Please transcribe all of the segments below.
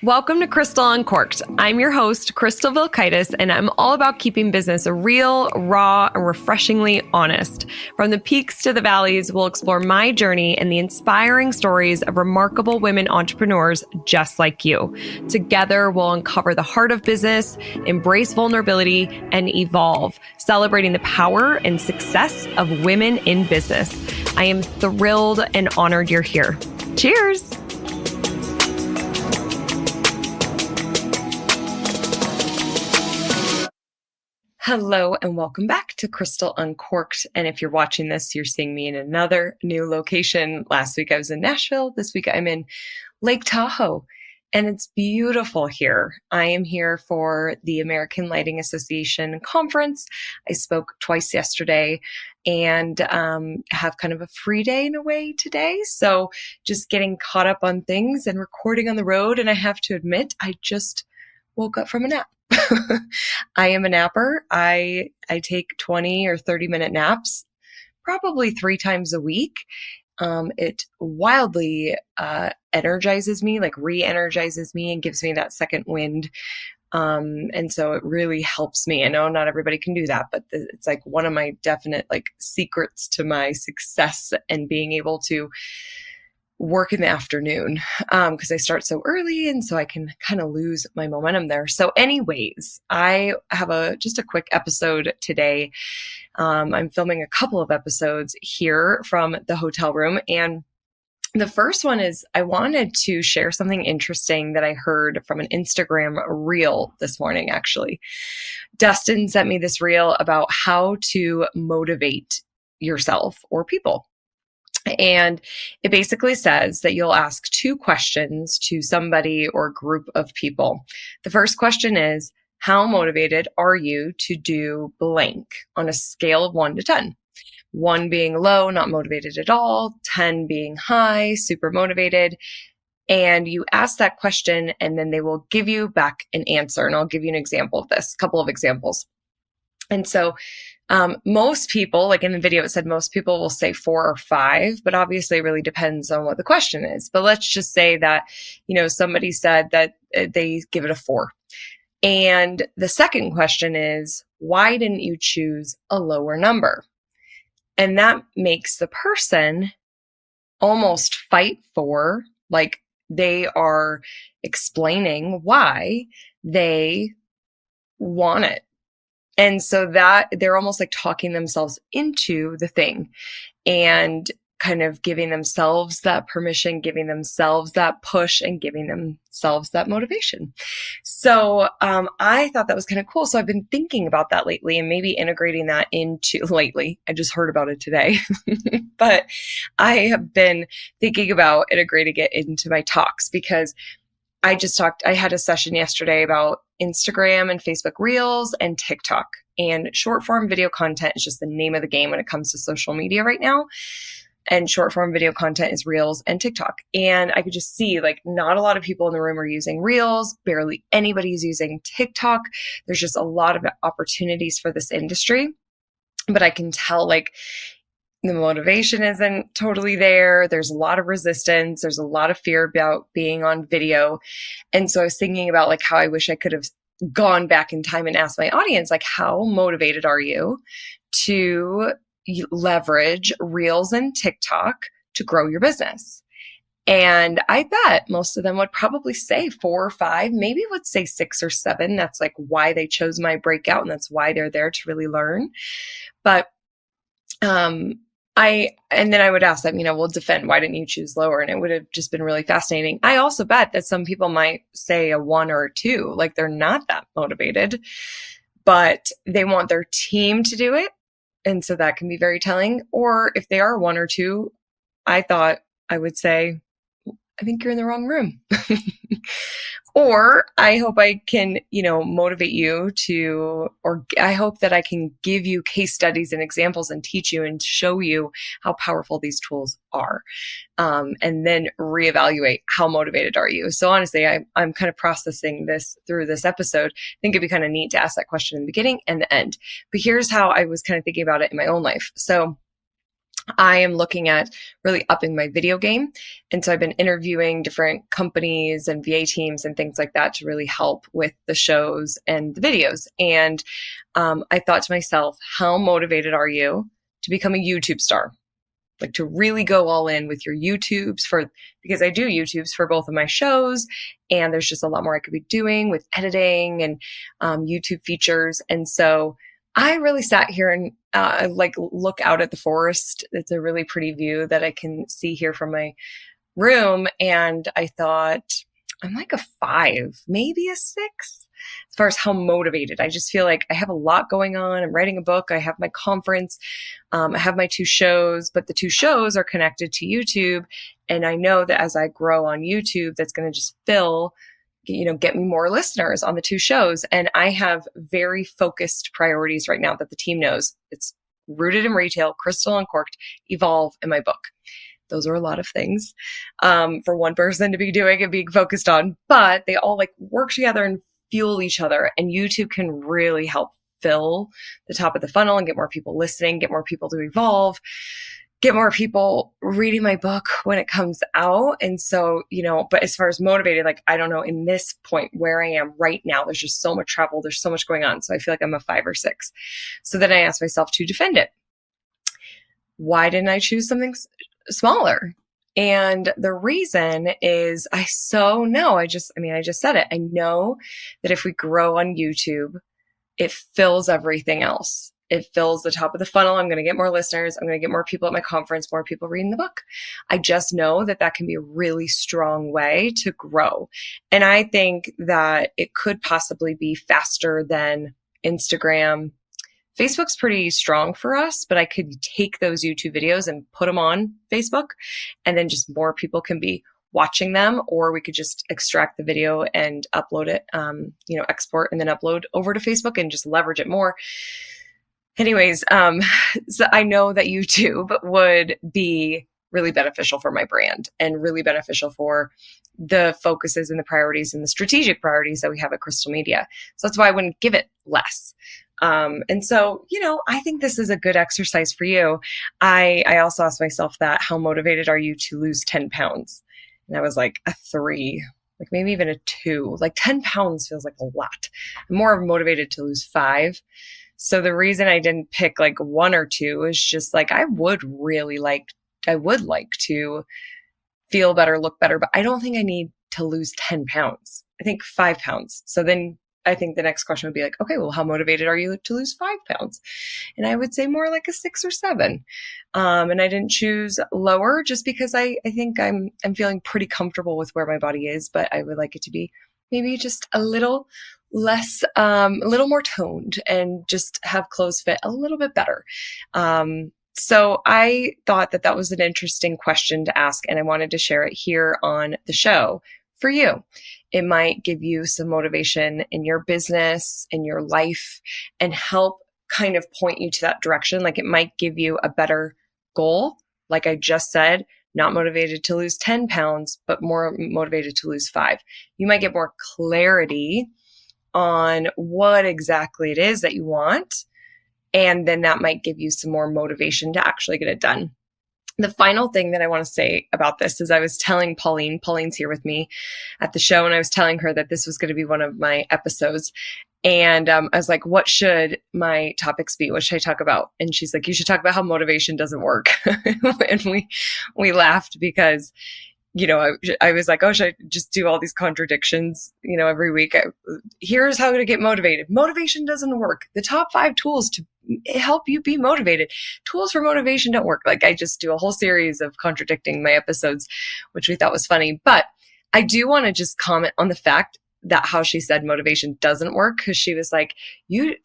Welcome to Crystal Uncorked. I'm your host, Crystal Vilkaitis, and I'm all about keeping business real, raw, and refreshingly honest. From the peaks to the valleys, we'll explore my journey and the inspiring stories of remarkable women entrepreneurs just like you. Together, we'll uncover the heart of business, embrace vulnerability, and evolve, celebrating the power and success of women in business. I am thrilled and honored you're here. Cheers! Hello and welcome back to Crystal Uncorked. And if you're watching this, you're seeing me in another new location. Last week I was in Nashville. This week I'm in Lake Tahoe, and it's beautiful here. I am here for the American Lighting Association conference. I spoke twice yesterday and have kind of a free day in a way today. So just getting caught up on things and recording on the road. And I have to admit, I just woke up from a nap. I am a napper. I take 20 or 30-minute naps, probably 3 times a week. It wildly energizes me, like re-energizes me and gives me that second wind. And so it really helps me. I know not everybody can do that, but it's like one of my definite secrets to my success and being able to work in the afternoon because I start so early, and so I can kind of lose my momentum there. So anyways, I have just a quick episode today. I'm filming a couple of episodes here from the hotel room, and the first one is I wanted to share something interesting that I heard from an Instagram reel this morning, actually. Dustin sent me this reel about how to motivate yourself or people. And it basically says that you'll ask 2 questions to somebody or group of people. The first question is, how motivated are you to do blank on a scale of 1 to 10? 1 being low, not motivated at all, 10 being high, super motivated. And you ask that question, and then they will give you back an answer. And I'll give you an example of this, a couple of examples. And so most people, like in the video, it said most people will say 4 or 5, but obviously it really depends on what the question is. But let's just say that, somebody said that they give it a 4. And the second question is, why didn't you choose a lower number? And that makes the person almost fight for, they are explaining why they want it. And so that they're almost like talking themselves into the thing and kind of giving themselves that permission, giving themselves that push, and giving themselves that motivation. So I thought that was kind of cool. So I've been thinking about that lately and maybe integrating that into lately. I just heard about it today, but I have been thinking about integrating it into my talks because I had a session yesterday about Instagram and Facebook Reels and TikTok. And short form video content is just the name of the game when it comes to social media right now. And short form video content is Reels and TikTok. And I could just see not a lot of people in the room are using Reels. Barely anybody's using TikTok. There's just a lot of opportunities for this industry. But I can tell the motivation isn't totally there. There's a lot of resistance. There's a lot of fear about being on video. And so I was thinking about how I wish I could have gone back in time and asked my audience, how motivated are you to leverage Reels and TikTok to grow your business? And I bet most of them would probably say 4 or 5, maybe would say 6 or 7. That's why they chose my breakout, and that's why they're there to really learn. But and then I would ask them, we'll defend, why didn't you choose lower? And it would have just been really fascinating. I also bet that some people might say a 1 or a 2, they're not that motivated, but they want their team to do it. And so that can be very telling. Or if they are 1 or 2, I thought I would say, I think you're in the wrong room. Or I hope I can, motivate you or I hope that I can give you case studies and examples and teach you and show you how powerful these tools are. And then reevaluate how motivated are you. So honestly, I'm kind of processing this through this episode. I think it'd be kind of neat to ask that question in the beginning and the end. But here's how I was kind of thinking about it in my own life. So I am looking at really upping my video game. And so I've been interviewing different companies and VA teams and things like that to really help with the shows and the videos. And I thought to myself, how motivated are you to become a YouTube star? Like to really go all in with your YouTubes because I do YouTubes for both of my shows, and there's just a lot more I could be doing with editing and YouTube features. And so I really sat here and look out at the forest. It's a really pretty view that I can see here from my room. And I thought, I'm like a 5, maybe a 6 as far as how motivated. I just feel like I have a lot going on. I'm writing a book. I have my conference. I have my 2 shows, but the 2 shows are connected to YouTube. And I know that as I grow on YouTube, that's going to just get me more listeners on the 2 shows. And I have very focused priorities right now that the team knows. It's rooted in retail, Crystal Uncorked, Evolve, and my book. Those are a lot of things for one person to be doing and being focused on, but they all like work together and fuel each other. And YouTube can really help fill the top of the funnel and get more people listening, get more people to evolve, get more people reading my book when it comes out. And so, but as far as motivated, like, I don't know, in this point where I am right now, there's just so much travel. There's so much going on. So I feel like I'm a 5 or 6. So then I asked myself to defend it. Why didn't I choose something smaller? And the reason is I just said it. I know that if we grow on YouTube, it fills everything else. It fills the top of the funnel. I'm going to get more listeners. I'm going to get more people at my conference, more people reading the book. I just know that that can be a really strong way to grow. And I think that it could possibly be faster than Instagram. Facebook's pretty strong for us, but I could take those YouTube videos and put them on Facebook, and then just more people can be watching them, or we could just extract the video and upload it, export and then upload over to Facebook and just leverage it more. Anyways, so I know that YouTube would be really beneficial for my brand and really beneficial for the focuses and the priorities and the strategic priorities that we have at Crystal Media. So that's why I wouldn't give it less. And so, I think this is a good exercise for you. I also asked myself that, how motivated are you to lose 10 pounds? And I was like a 3, like maybe even a 2, like 10 pounds feels like a lot. I'm more motivated to lose 5. So the reason I didn't pick like 1 or 2 is just like, I would like to feel better, look better, but I don't think I need to lose 10 pounds. I think 5 pounds. So then I think the next question would be like, okay, well, how motivated are you to lose 5 pounds? And I would say more like a 6 or 7. And I didn't choose lower just because I think I'm feeling pretty comfortable with where my body is, but I would like it to be maybe just a little less, a little more toned, and just have clothes fit a little bit better. So I thought that was an interesting question to ask, and I wanted to share it here on the show for you. It might give you some motivation in your business, in your life, and help kind of point you to that direction. Like, it might give you a better goal. Like I just said, not motivated to lose 10 pounds, but more motivated to lose 5. You might get more clarity on what exactly it is that you want. And then that might give you some more motivation to actually get it done. The final thing that I want to say about this is I was telling Pauline's here with me at the show, and I was telling her that this was going to be one of my episodes. And I was like, what should my topics be? What should I talk about? And she's like, you should talk about how motivation doesn't work. And we laughed because, I was like, oh, should I just do all these contradictions, every week? Here's how to get motivated. Motivation doesn't work. The top 5 tools to help you be motivated. Tools for motivation don't work. Like, I just do a whole series of contradicting my episodes, which we thought was funny. But I do want to just comment on the fact that how she said motivation doesn't work, because she was like, you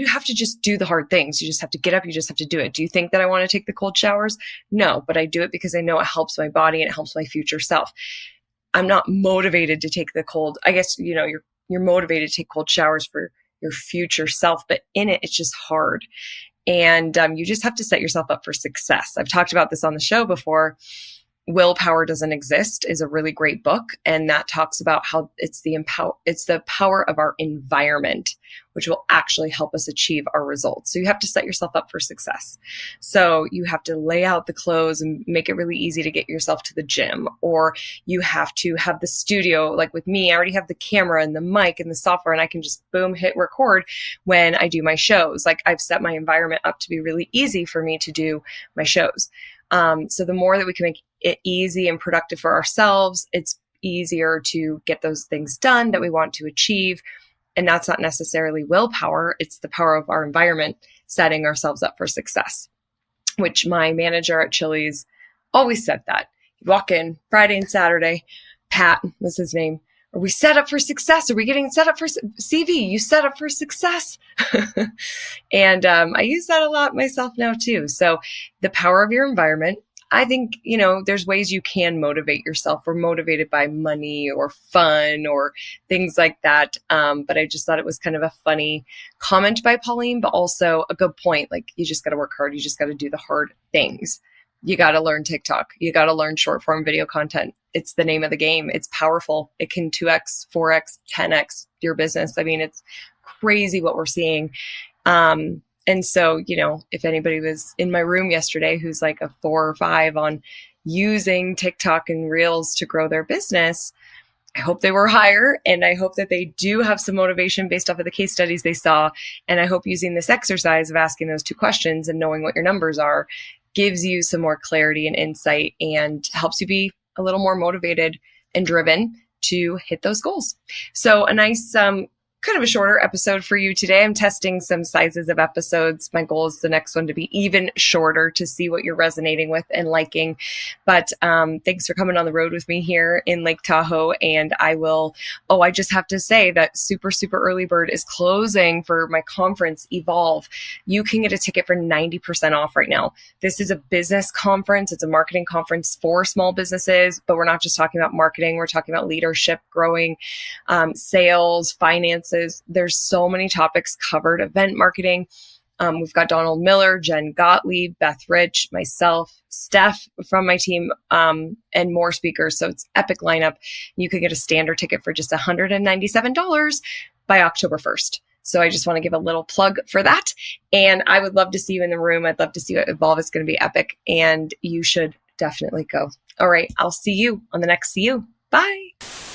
have to just do the hard things. You just have to get up. You just have to do it. Do you think that I want to take the cold showers? No, but I do it because I know it helps my body and it helps my future self. I'm not motivated to take the cold. I guess, you're motivated to take cold showers for your future self, but in it, it's just hard. And you just have to set yourself up for success. I've talked about this on the show before. Willpower Doesn't Exist is a really great book. And that talks about how it's the power of our environment, which will actually help us achieve our results. So you have to set yourself up for success. So you have to lay out the clothes and make it really easy to get yourself to the gym, or you have to have the studio. Like with me, I already have the camera and the mic and the software, and I can just boom, hit record when I do my shows. Like I've set my environment up to be really easy for me to do my shows. So the more that we can make it easy and productive for ourselves, it's easier to get those things done that we want to achieve. And that's not necessarily willpower. It's the power of our environment setting ourselves up for success, which my manager at Chili's always said that. He'd walk in Friday and Saturday, Pat was his name. Are we set up for success? Are we getting set up for CV? You set up for success. And I use that a lot myself now too. So the power of your environment. I think, there's ways you can motivate yourself. We're motivated by money or fun or things like that. But I just thought it was kind of a funny comment by Pauline, but also a good point. Like you just got to work hard. You just got to do the hard things. You got to learn TikTok. You got to learn short form video content. It's the name of the game. It's powerful. It can 2x, 4x, 10x your business. I mean, it's crazy what we're seeing. And so, if anybody was in my room yesterday who's like a 4 or 5 on using TikTok and Reels to grow their business, I hope they were higher, and I hope that they do have some motivation based off of the case studies they saw. And I hope using this exercise of asking those 2 questions and knowing what your numbers are gives you some more clarity and insight and helps you be a little more motivated and driven to hit those goals. So a nice, kind of a shorter episode for you today. I'm testing some sizes of episodes. My goal is the next one to be even shorter to see what you're resonating with and liking. But thanks for coming on the road with me here in Lake Tahoe. And I just have to say that super, super early bird is closing for my conference, Evolve. You can get a ticket for 90% off right now. This is a business conference. It's a marketing conference for small businesses, but we're not just talking about marketing. We're talking about leadership, growing, sales, finance. There's so many topics covered. Event marketing. We've got Donald Miller, Jen Gottlieb, Beth Rich, myself, Steph from my team, and more speakers. So it's epic lineup. You could get a standard ticket for just $197 by October 1st. So I just want to give a little plug for that. And I would love to see you in the room. I'd love to see you at Evolve. It's going to be epic, and you should definitely go. All right. I'll see you on the next See You. Bye.